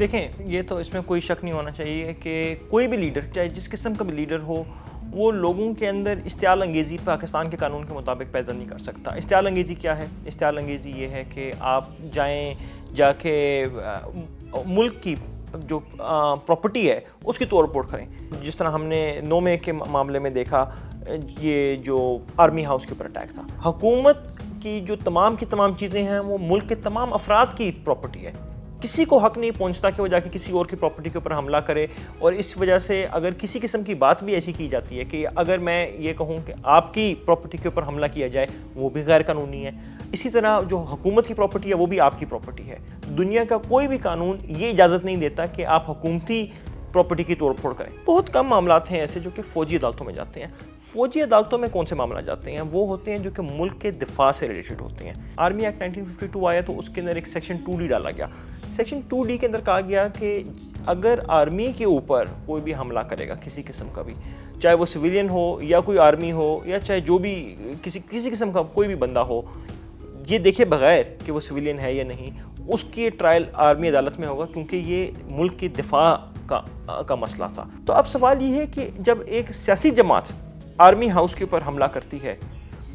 دیکھیں یہ تو اس میں کوئی شک نہیں ہونا چاہیے کہ کوئی بھی لیڈر چاہے جس قسم کا بھی لیڈر ہو وہ لوگوں کے اندر اشتعال انگیزی پاکستان کے قانون کے مطابق پیدا نہیں کر سکتا۔ اشتعال انگیزی کیا ہے؟ اشتعال انگیزی یہ ہے کہ آپ جا کے ملک کی جو پراپرٹی ہے اس کی توڑ پھوڑ کریں، جس طرح ہم نے 9 مئی کے معاملے میں دیکھا، یہ جو آرمی ہاؤس کے اوپر اٹیک تھا۔ حکومت کی جو تمام کی تمام چیزیں ہیں وہ ملک کے تمام افراد کی پراپرٹی ہے، کسی کو حق نہیں پہنچتا کہ وہ جا کے کسی اور کی پراپرٹی کے اوپر حملہ کرے۔ اور اس وجہ سے اگر کسی قسم کی بات بھی ایسی کی جاتی ہے کہ اگر میں یہ کہوں کہ آپ کی پراپرٹی کے اوپر حملہ کیا جائے، وہ بھی غیر قانونی ہے۔ اسی طرح جو حکومت کی پراپرٹی ہے وہ بھی آپ کی پراپرٹی ہے۔ دنیا کا کوئی بھی قانون یہ اجازت نہیں دیتا کہ آپ حکومتی پراپرٹی کی توڑ پھوڑ کریں۔ بہت کم معاملات ہیں ایسے جو کہ فوجی عدالتوں میں جاتے ہیں۔ فوجی عدالتوں میں کون سے معاملات جاتے ہیں؟ وہ ہوتے ہیں جو کہ ملک کے دفاع سے ریلیٹڈ ہوتے ہیں۔ آرمی ایکٹ 1952 آیا تو اس کے اندر ایک سیکشن 2D ڈالا گیا۔ سیکشن 2D کے اندر کہا گیا کہ اگر آرمی کے اوپر کوئی بھی حملہ کرے گا کسی قسم کا بھی، چاہے وہ سویلین ہو یا کوئی آرمی ہو یا چاہے جو بھی کسی قسم کا کوئی بھی بندہ ہو، یہ دیکھے بغیر کہ وہ سویلین ہے یا نہیں، اس کی ٹرائل آرمی عدالت میں ہوگا، کیونکہ یہ ملک کی دفاع کا مسئلہ تھا۔ تو اب سوال یہ ہے کہ جب ایک سیاسی جماعت آرمی ہاؤس کے اوپر حملہ کرتی ہے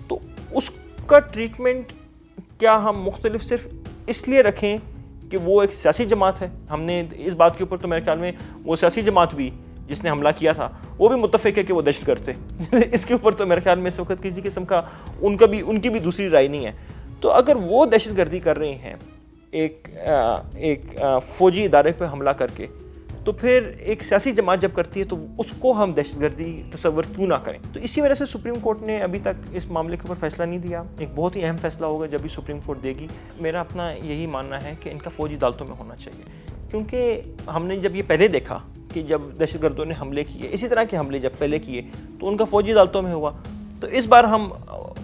تو اس کا ٹریٹمنٹ کیا ہم مختلف صرف اس لیے رکھیں کہ وہ ایک سیاسی جماعت ہے؟ ہم نے اس بات کے اوپر تو میرے خیال میں وہ سیاسی جماعت بھی جس نے حملہ کیا تھا وہ بھی متفق ہے کہ وہ دہشت گرد تھے۔ اس کے اوپر تو میرے خیال میں اس وقت کسی قسم کا ان کی بھی دوسری رائے نہیں ہے۔ تو اگر وہ دہشت گردی کر رہے ہیں ایک فوجی ادارے پہ حملہ کر کے، تو پھر ایک سیاسی جماعت جب کرتی ہے تو اس کو ہم دہشت گردی تصور کیوں نہ کریں؟ تو اسی وجہ سے سپریم کورٹ نے ابھی تک اس معاملے کے اوپر فیصلہ نہیں دیا۔ ایک بہت ہی اہم فیصلہ ہوگا جب بھی سپریم کورٹ دے گی۔ میرا اپنا یہی ماننا ہے کہ ان کا فوجی عدالتوں میں ہونا چاہیے، کیونکہ ہم نے جب یہ پہلے دیکھا کہ جب دہشت گردوں نے حملے کیے، اسی طرح کے حملے جب پہلے کیے تو ان کا فوجی عدالتوں میں ہوا، تو اس بار ہم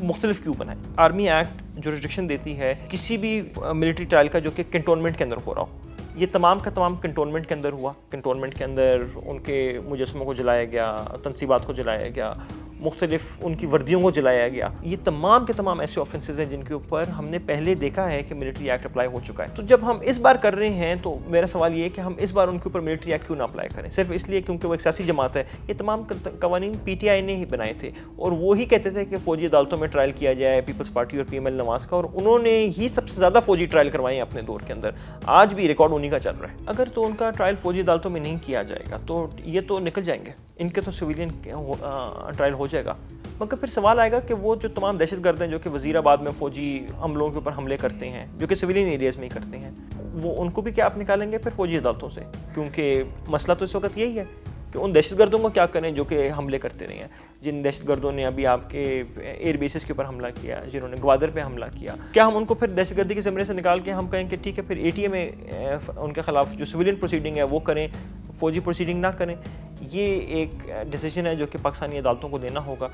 مختلف کیوں بنائیں؟ آرمی ایکٹ جورسڈکشن دیتی ہے کسی بھی ملٹری ٹرائل کا جو کہ کنٹونمنٹ کے اندر ہو رہا ہو۔ یہ تمام کا تمام کنٹونمنٹ کے اندر ہوا۔ کنٹونمنٹ کے اندر ان کے مجسموں کو جلایا گیا، تنصیبات کو جلایا گیا، مختلف ان کی وردیوں کو جلایا گیا۔ یہ تمام کے تمام ایسے آفنسز ہیں جن کے اوپر ہم نے پہلے دیکھا ہے کہ ملٹری ایکٹ اپلائی ہو چکا ہے۔ تو جب ہم اس بار کر رہے ہیں تو میرا سوال یہ ہے کہ ہم اس بار ان کے اوپر ملٹری ایکٹ کیوں نہ اپلائی کریں؟ صرف اس لیے کیونکہ وہ ایک سیاسی جماعت ہے۔ یہ تمام قوانین PTI نے ہی بنائے تھے اور وہی کہتے تھے کہ فوجی عدالتوں میں ٹرائل کیا جائے پیپلز پارٹی اور PML نواز کا، اور انہوں نے ہی سب سے زیادہ فوجی ٹرائل کروائے ہیں اپنے دور کے اندر۔ آج بھی ریکارڈ انہی کا چل رہا ہے۔ اگر تو ان کا ٹرائل فوجی عدالتوں میں نہیں کیا جائے گا تو یہ تو نکل جائیں گے، ان کے تو سویلین ٹرائل ہو جائے گا، مگر پھر سوال آئے گا کہ وہ جو تمام دہشت گرد ہیں جو کہ وزیر آباد میں فوجی عملوں کے اوپر حملے کرتے ہیں، جو کہ سویلین ایریاز میں ہی کرتے ہیں، وہ ان کو بھی کیا آپ نکالیں گے پھر فوجی عدالتوں سے؟ کیونکہ مسئلہ تو اس وقت یہی ہے کہ ان دہشت گردوں کو کیا کریں جو کہ حملے کرتے رہے ہیں، جن دہشت گردوں نے ابھی آپ کے ایئر بیسز کے اوپر حملہ کیا، جنہوں نے گوادر پہ حملہ کیا، کیا ہم ان کو پھر دہشت گردی کے زمرے سے نکال کے ہم کہیں کہ ٹھیک ہے پھر ATA میں ان کے خلاف جو سویلین پروسیڈنگ ہے وہ کریں، فوجی پروسیڈنگ نہ کریں؟ یہ ایک ڈیسیجن ہے جو کہ پاکستانی عدالتوں کو دینا ہوگا۔